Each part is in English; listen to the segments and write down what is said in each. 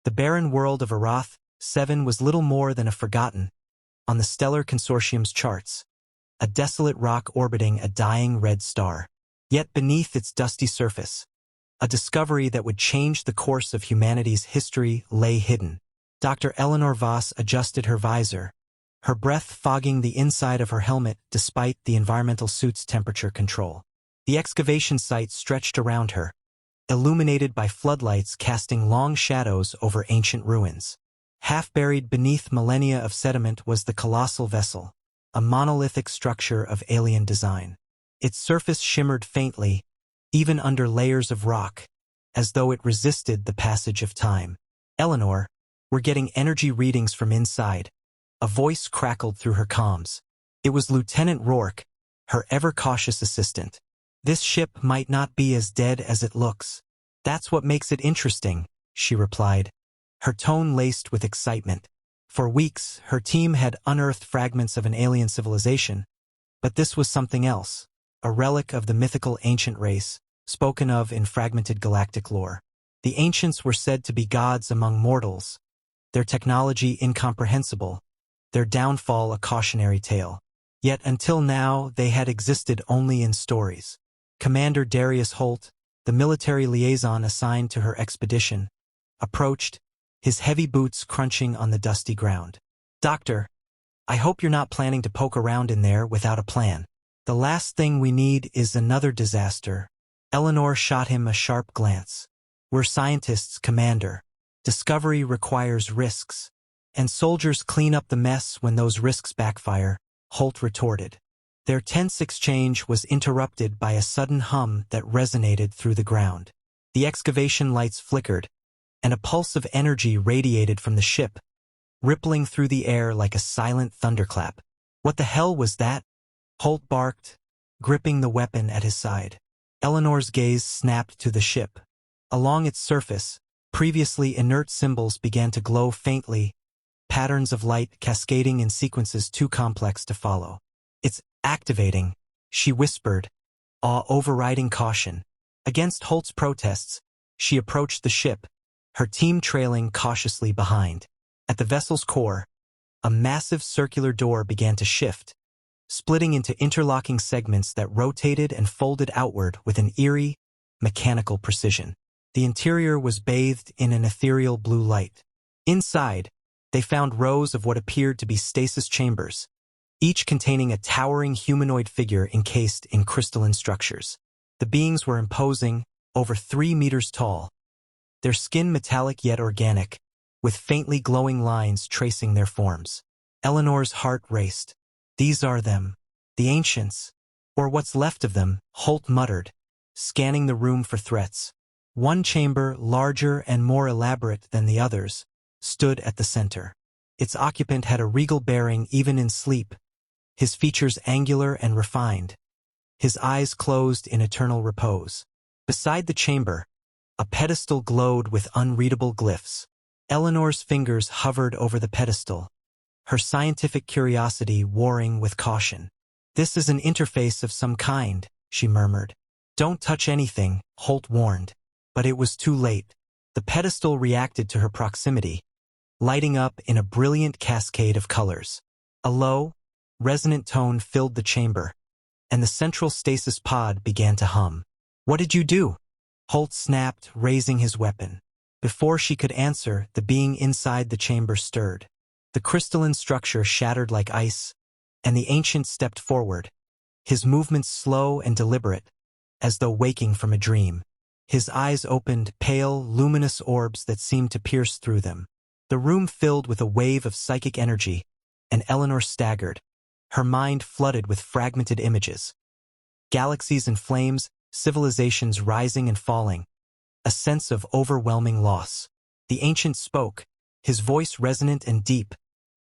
The barren world of Arath 7 was little more than a forgotten, on the stellar consortium's charts, a desolate rock orbiting a dying red star. Yet beneath its dusty surface, a discovery that would change the course of humanity's history lay hidden. Dr. Eleanor Voss adjusted her visor, her breath fogging the inside of her helmet despite the environmental suit's temperature control. The excavation site stretched around her, illuminated by floodlights casting long shadows over ancient ruins. Half-buried beneath millennia of sediment was the colossal vessel, a monolithic structure of alien design. Its surface shimmered faintly, even under layers of rock, as though it resisted the passage of time. "Eleanor, we're getting energy readings from inside." A voice crackled through her comms. It was Lieutenant Rourke, her ever-cautious assistant. "This ship might not be as dead as it looks." "That's what makes it interesting," she replied, her tone laced with excitement. For weeks, her team had unearthed fragments of an alien civilization, but this was something else, a relic of the mythical ancient race, spoken of in fragmented galactic lore. The ancients were said to be gods among mortals, their technology incomprehensible, their downfall a cautionary tale. Yet until now, they had existed only in stories. Commander Darius Holt, the military liaison assigned to her expedition, approached, his heavy boots crunching on the dusty ground. "Doctor, I hope you're not planning to poke around in there without a plan. The last thing we need is another disaster." Eleanor shot him a sharp glance. "We're scientists, Commander. Discovery requires risks, and soldiers clean up the mess when those risks backfire," Holt retorted. Their tense exchange was interrupted by a sudden hum that resonated through the ground. The excavation lights flickered, and a pulse of energy radiated from the ship, rippling through the air like a silent thunderclap. "What the hell was that?" Holt barked, gripping the weapon at his side. Eleanor's gaze snapped to the ship. Along its surface, previously inert symbols began to glow faintly, patterns of light cascading in sequences too complex to follow. "It's activating," she whispered, awe overriding caution. Against Holt's protests, she approached the ship, her team trailing cautiously behind. At the vessel's core, a massive circular door began to shift, splitting into interlocking segments that rotated and folded outward with an eerie, mechanical precision. The interior was bathed in an ethereal blue light. Inside, they found rows of what appeared to be stasis chambers, each containing a towering humanoid figure encased in crystalline structures. The beings were imposing, over 3 meters tall, their skin metallic yet organic, with faintly glowing lines tracing their forms. Eleanor's heart raced. "These are them, the ancients, or what's left of them," Holt muttered, scanning the room for threats. One chamber, larger and more elaborate than the others, stood at the center. Its occupant had a regal bearing even in sleep, his features angular and refined, his eyes closed in eternal repose. Beside the chamber, a pedestal glowed with unreadable glyphs. Eleanor's fingers hovered over the pedestal, her scientific curiosity warring with caution. "This is an interface of some kind," she murmured. "Don't touch anything," Holt warned. But it was too late. The pedestal reacted to her proximity, lighting up in a brilliant cascade of colors. A low, resonant tone filled the chamber, and the central stasis pod began to hum. "What did you do?" Holt snapped, raising his weapon. Before she could answer, the being inside the chamber stirred. The crystalline structure shattered like ice, and the ancient stepped forward, his movements slow and deliberate, as though waking from a dream. His eyes opened, pale, luminous orbs that seemed to pierce through them. The room filled with a wave of psychic energy, and Eleanor staggered, her mind flooded with fragmented images. Galaxies in flames, civilizations rising and falling, a sense of overwhelming loss. The ancient spoke, his voice resonant and deep,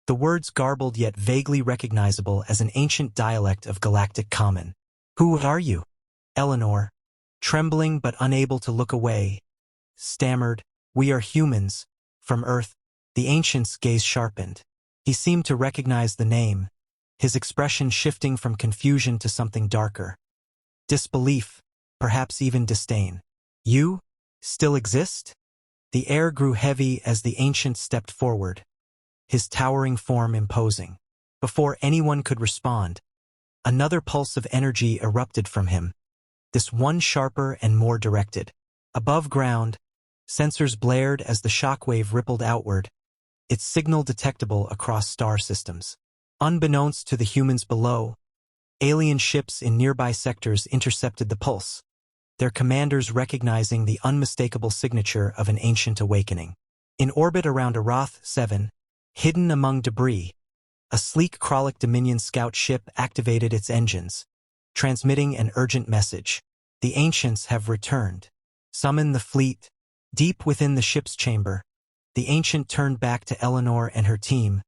the words garbled yet vaguely recognizable as an ancient dialect of galactic common. "Who are you?" Eleanor, trembling but unable to look away, stammered, "We are humans, from Earth." The ancient's gaze sharpened. He seemed to recognize the name, his expression shifting from confusion to something darker. Disbelief, perhaps even disdain. "You still exist?" The air grew heavy as the ancient stepped forward, his towering form imposing. Before anyone could respond, another pulse of energy erupted from him, this one sharper and more directed. Above ground, sensors blared as the shockwave rippled outward, its signal detectable across star systems. Unbeknownst to the humans below, alien ships in nearby sectors intercepted the pulse, their commanders recognizing the unmistakable signature of an ancient awakening. In orbit around Arath 7, hidden among debris, a sleek Kralik Dominion scout ship activated its engines, transmitting an urgent message. The ancients have returned. Summon the fleet. Deep within the ship's chamber, the ancient turned back to Eleanor and her team,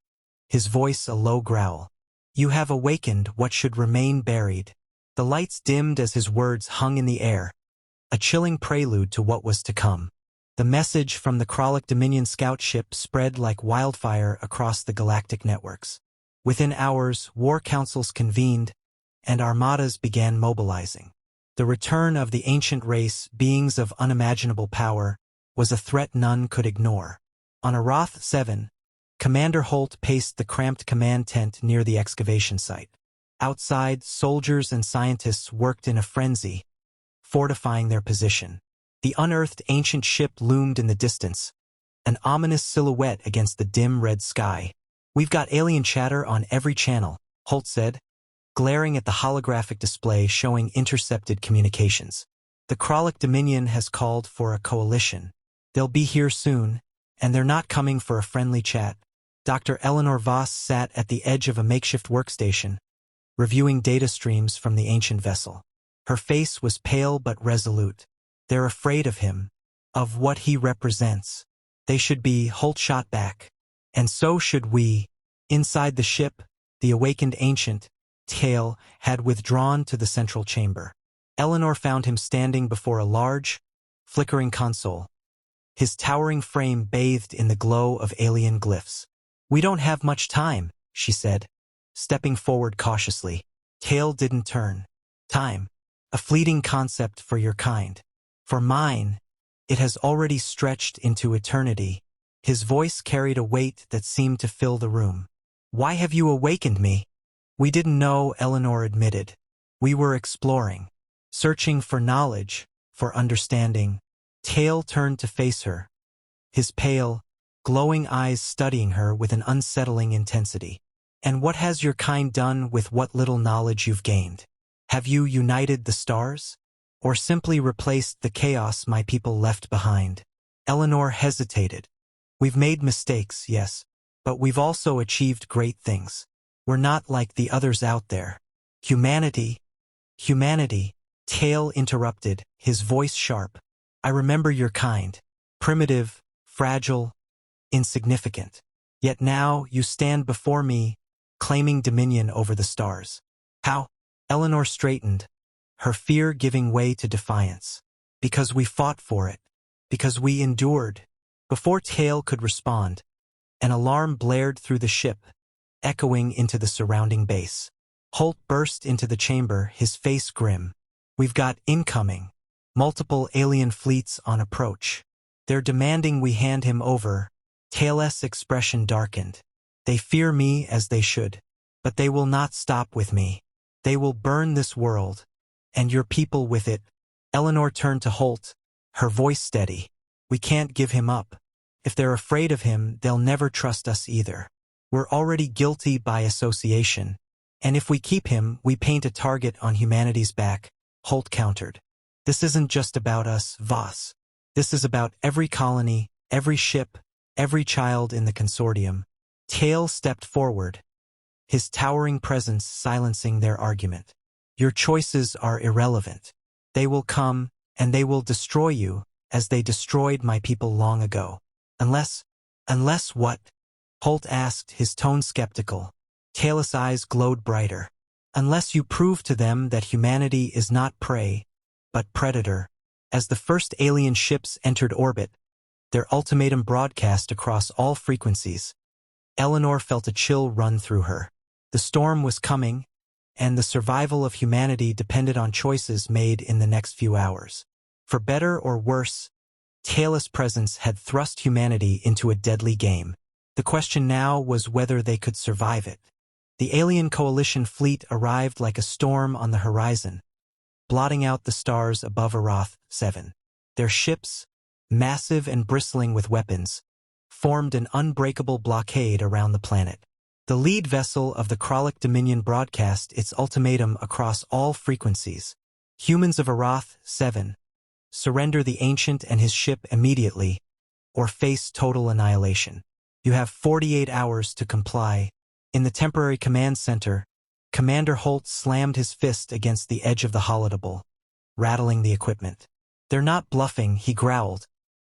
his voice a low growl. You have awakened what should remain buried. The lights dimmed as his words hung in the air, a chilling prelude to what was to come. The message from the Kralik Dominion scout ship spread like wildfire across the galactic networks. Within hours, war councils convened, and armadas began mobilizing. The return of the ancient race, beings of unimaginable power, was a threat none could ignore. On Arath 7, Commander Holt paced the cramped command tent near the excavation site. Outside, soldiers and scientists worked in a frenzy, fortifying their position. The unearthed ancient ship loomed in the distance, an ominous silhouette against the dim red sky. We've got alien chatter on every channel, Holt said, glaring at the holographic display showing intercepted communications. The Kralik Dominion has called for a coalition. They'll be here soon, and they're not coming for a friendly chat. Dr. Eleanor Voss sat at the edge of a makeshift workstation, reviewing data streams from the ancient vessel. Her face was pale but resolute. They're afraid of him, of what he represents. They should be, Holt shot back. And so should we. Inside the ship, the awakened ancient, Tail, had withdrawn to the central chamber. Eleanor found him standing before a large, flickering console, his towering frame bathed in the glow of alien glyphs. We don't have much time, she said, stepping forward cautiously. Tail didn't turn. Time. A fleeting concept for your kind. For mine, it has already stretched into eternity. His voice carried a weight that seemed to fill the room. Why have you awakened me? We didn't know, Eleanor admitted. We were exploring, searching for knowledge, for understanding. Tail turned to face her, his pale, glowing eyes studying her with an unsettling intensity. And what has your kind done with what little knowledge you've gained? Have you united the stars? Or simply replaced the chaos my people left behind? Eleanor hesitated. We've made mistakes, yes, but we've also achieved great things. We're not like the others out there. Humanity, Tail interrupted, his voice sharp. I remember your kind, primitive, fragile, insignificant. Yet now you stand before me, claiming dominion over the stars. How? Eleanor straightened, her fear giving way to defiance. Because we fought for it. Because we endured. Before Tail could respond, an alarm blared through the ship, echoing into the surrounding base. Holt burst into the chamber, his face grim. We've got incoming. Multiple alien fleets on approach. They're demanding we hand him over. Tail's expression darkened. They fear me as they should. But they will not stop with me. They will burn this world. And your people with it. Eleanor turned to Holt, her voice steady. We can't give him up. If they're afraid of him, they'll never trust us either. We're already guilty by association. And if we keep him, we paint a target on humanity's back, Holt countered. This isn't just about us, Voss. This is about every colony, every ship, every child in the consortium. Tail stepped forward, his towering presence silencing their argument. Your choices are irrelevant. They will come, and they will destroy you, as they destroyed my people long ago. Unless what? Holt asked, his tone skeptical. Tail's eyes glowed brighter. Unless you prove to them that humanity is not prey, but predator. As the first alien ships entered orbit, their ultimatum broadcast across all frequencies, Eleanor felt a chill run through her. The storm was coming, and the survival of humanity depended on choices made in the next few hours. For better or worse, Tailless presence had thrust humanity into a deadly game. The question now was whether they could survive it. The alien coalition fleet arrived like a storm on the horizon, blotting out the stars above Arath 7. Their ships, massive and bristling with weapons, formed an unbreakable blockade around the planet. The lead vessel of the Kralik Dominion broadcast its ultimatum across all frequencies. Humans of Arath 7. Surrender the Ancient and his ship immediately, or face total annihilation. You have 48 hours to comply. In the temporary command center, Commander Holt slammed his fist against the edge of the holodeble, rattling the equipment. They're not bluffing, he growled,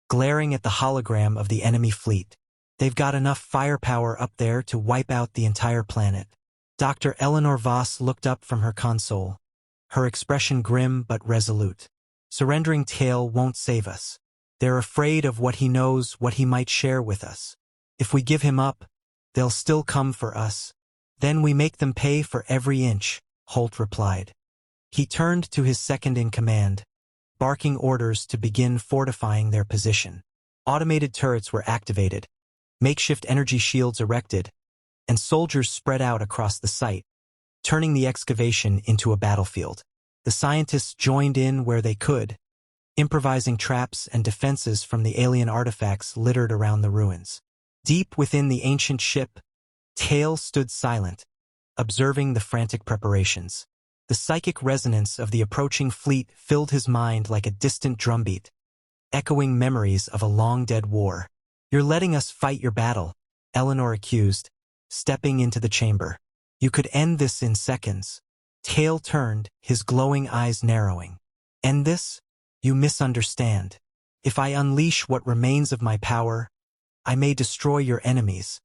glaring at the hologram of the enemy fleet. They've got enough firepower up there to wipe out the entire planet. Dr. Eleanor Voss looked up from her console, her expression grim but resolute. Surrendering Tail won't save us. They're afraid of what he knows, what he might share with us. If we give him up, they'll still come for us. Then we make them pay for every inch, Holt replied. He turned to his second-in-command, barking orders to begin fortifying their position. Automated turrets were activated, makeshift energy shields erected, and soldiers spread out across the site, turning the excavation into a battlefield. The scientists joined in where they could, improvising traps and defenses from the alien artifacts littered around the ruins. Deep within the ancient ship, Tail stood silent, observing the frantic preparations. The psychic resonance of the approaching fleet filled his mind like a distant drumbeat, echoing memories of a long-dead war. You're letting us fight your battle, Eleanor accused, stepping into the chamber. You could end this in seconds. Tail turned, his glowing eyes narrowing. End this? You misunderstand. If I unleash what remains of my power, I may destroy your enemies,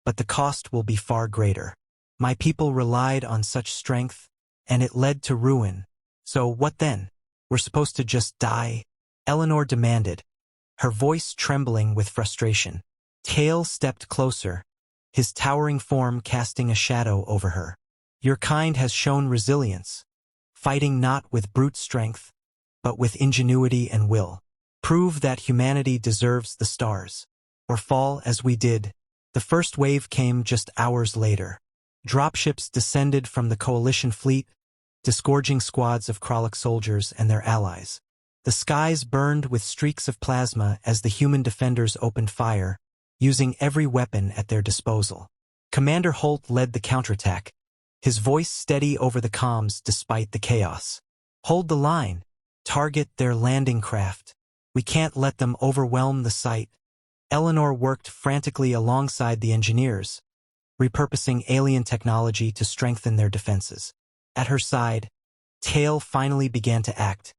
but the cost will be far greater. My people relied on such strength, and it led to ruin. So what then? We're supposed to just die? Eleanor demanded, her voice trembling with frustration. Tail stepped closer, his towering form casting a shadow over her. Your kind has shown resilience, fighting not with brute strength, but with ingenuity and will. Prove that humanity deserves the stars, or fall as we did. The first wave came just hours later. Dropships descended from the coalition fleet, disgorging squads of Kralik soldiers and their allies. The skies burned with streaks of plasma as the human defenders opened fire, using every weapon at their disposal. Commander Holt led the counterattack, his voice steady over the comms despite the chaos. Hold the line. Target their landing craft. We can't let them overwhelm the site. Eleanor worked frantically alongside the engineers, repurposing alien technology to strengthen their defenses. At her side, Tail finally began to act,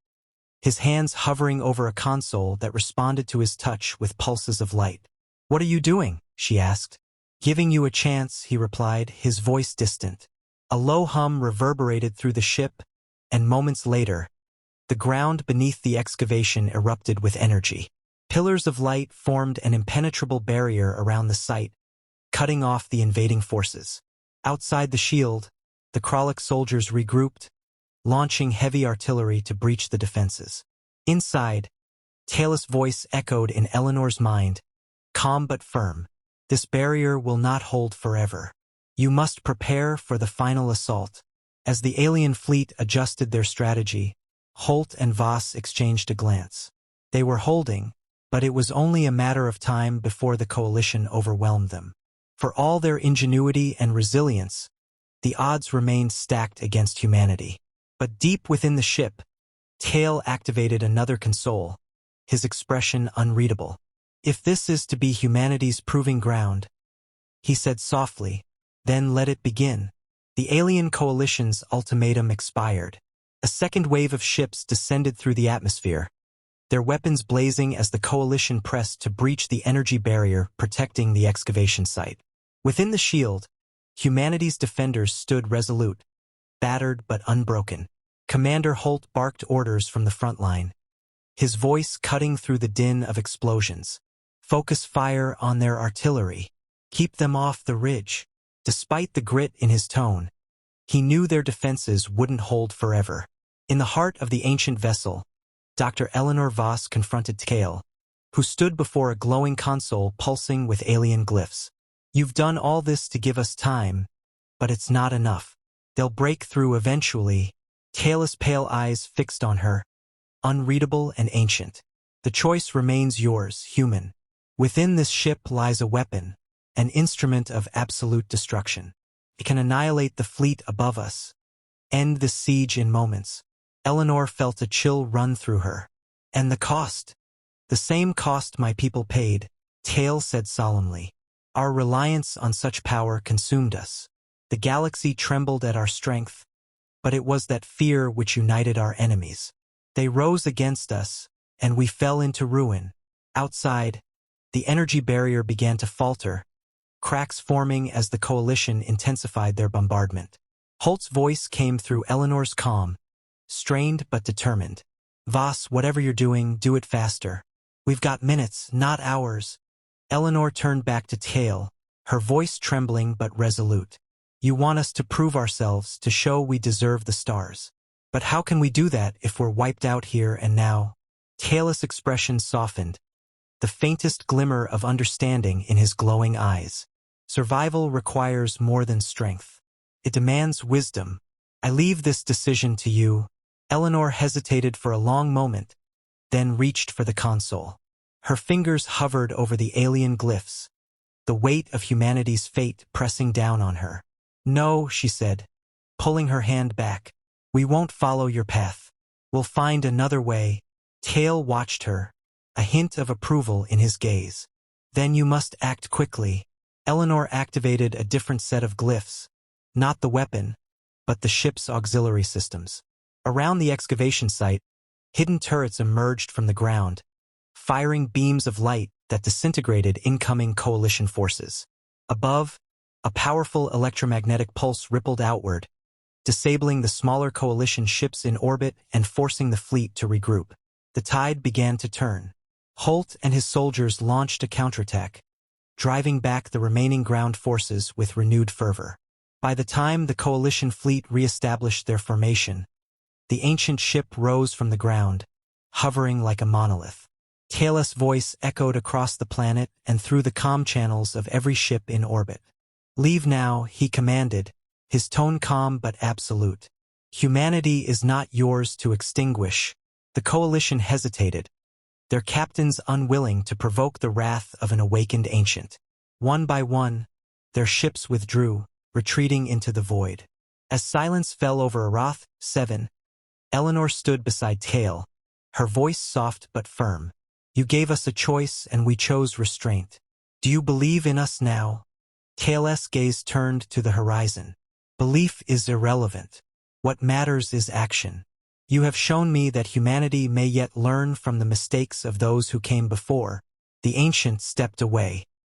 his hands hovering over a console that responded to his touch with pulses of light. What are you doing? She asked. Giving you a chance, he replied, his voice distant. A low hum reverberated through the ship, and moments later, the ground beneath the excavation erupted with energy. Pillars of light formed an impenetrable barrier around the site, cutting off the invading forces. Outside the shield, the Kralik soldiers regrouped, launching heavy artillery to breach the defenses. Inside, Tail's voice echoed in Eleanor's mind, calm but firm. This barrier will not hold forever. You must prepare for the final assault. As the alien fleet adjusted their strategy, Holt and Voss exchanged a glance. They were holding, but it was only a matter of time before the coalition overwhelmed them. For all their ingenuity and resilience, the odds remained stacked against humanity. But deep within the ship, Tail activated another console, his expression unreadable. If this is to be humanity's proving ground, he said softly, then let it begin. The alien coalition's ultimatum expired. A second wave of ships descended through the atmosphere, their weapons blazing as the coalition pressed to breach the energy barrier protecting the excavation site. Within the shield, humanity's defenders stood resolute, battered but unbroken. Commander Holt barked orders from the front line, his voice cutting through the din of explosions. Focus fire on their artillery. Keep them off the ridge. Despite the grit in his tone, he knew their defenses wouldn't hold forever. In the heart of the ancient vessel, Dr. Eleanor Voss confronted Tail, who stood before a glowing console pulsing with alien glyphs. You've done all this to give us time, but it's not enough. They'll break through eventually. Taylor's pale eyes fixed on her, unreadable and ancient. The choice remains yours, human. Within this ship lies a weapon, an instrument of absolute destruction. It can annihilate the fleet above us, end the siege in moments. Eleanor felt a chill run through her. And the cost? The same cost my people paid, Tail said solemnly. Our reliance on such power consumed us. The galaxy trembled at our strength, but it was that fear which united our enemies. They rose against us, and we fell into ruin. Outside, the energy barrier began to falter, cracks forming as the coalition intensified their bombardment. Holt's voice came through Eleanor's calm, strained but determined. Voss, whatever you're doing, do it faster. We've got minutes, not hours. Eleanor turned back to Tail, her voice trembling but resolute. You want us to prove ourselves, to show we deserve the stars. But how can we do that if we're wiped out here and now? Tail's expression softened, the faintest glimmer of understanding in his glowing eyes. Survival requires more than strength. It demands wisdom. I leave this decision to you. Eleanor hesitated for a long moment, then reached for the console. Her fingers hovered over the alien glyphs, the weight of humanity's fate pressing down on her. No, she said, pulling her hand back. We won't follow your path. We'll find another way. Tail watched her, a hint of approval in his gaze. Then you must act quickly. Eleanor activated a different set of glyphs, not the weapon, but the ship's auxiliary systems. Around the excavation site, hidden turrets emerged from the ground, firing beams of light that disintegrated incoming coalition forces. Above, a powerful electromagnetic pulse rippled outward, disabling the smaller coalition ships in orbit and forcing the fleet to regroup. The tide began to turn. Holt and his soldiers launched a counterattack, driving back the remaining ground forces with renewed fervor. By the time the coalition fleet re-established their formation, the ancient ship rose from the ground, hovering like a monolith. Tail's voice echoed across the planet and through the comm channels of every ship in orbit. Leave now, he commanded, his tone calm but absolute. Humanity is not yours to extinguish. The coalition hesitated, their captains unwilling to provoke the wrath of an awakened ancient. One by one, their ships withdrew, retreating into the void. As silence fell over Arath 7, Eleanor stood beside Tail, her voice soft but firm. You gave us a choice and we chose restraint. Do you believe in us now? Tail's gaze turned to the horizon. Belief is irrelevant. What matters is action. You have shown me that humanity may yet learn from the mistakes of those who came before. The ancient stepped away.